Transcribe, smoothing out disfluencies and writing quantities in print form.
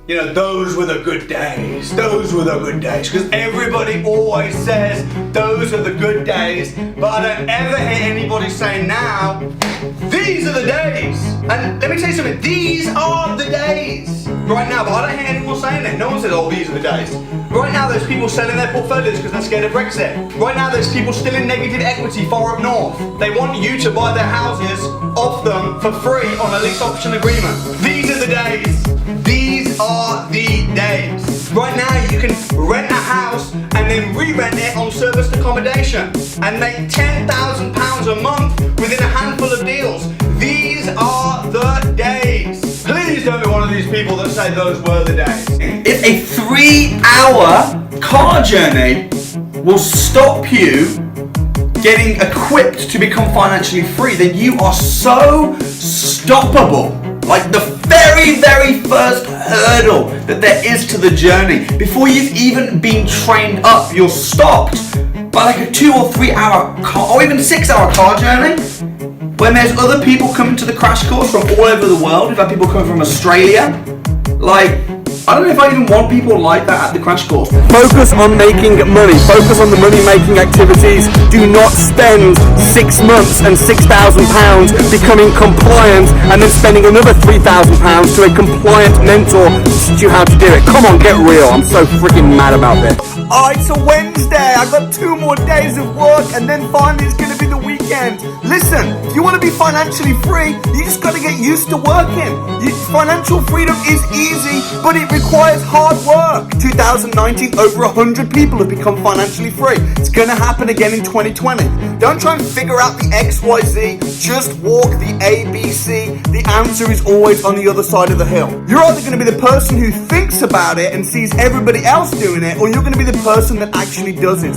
You know, those were the good days. Those were the good days. Because everybody always says those are the good days. But I don't ever hear anybody say now, these are the days. And let me tell you something, these are the days. Right now, but I don't hear anyone saying that. No one says, oh, these are the days. Right now, there's people selling their portfolios because they're scared of Brexit. Right now, there's people still in negative equity far up north. They want you to buy their houses off them for free on a lease option agreement. These are the days. These are the days. Right now, you can rent a house and then re-rent it on serviced accommodation and make £10,000 a month within a handful of deals. These are the days. Please don't be one of these people that say those were the days. If a 3-hour car journey will stop you getting equipped to become financially free, then you are so stoppable. Like the very, very first hurdle that there is to the journey, before you've even been trained up, you're stopped by like a 2 or 3 hour car, or even 6-hour car journey. When there's other people coming to the crash course from all over the world. We've had people coming from Australia. Like, I don't know if I even want people like that at the crash course. Focus on making money. Focus on the money-making activities. Do not spend 6 months and £6,000 becoming compliant and then spending another £3,000 to a compliant mentor to teach you how to do it. Come on, get real. I'm so freaking mad about this. Alright, it's a Wednesday. I got 2 more days of work and then finally it's going to be the weekend. Listen, if you want to be financially free, you just got to get used to working. Financial freedom is easy, but it requires hard work. 2019, over 100 people have become financially free. It's going to happen again in 2020. Don't try and figure out the XYZ, just walk the ABC. The answer is always on the other side of the hill. You're either going to be the person who thinks about it and sees everybody else doing it, or you're going to be the person that actually does it.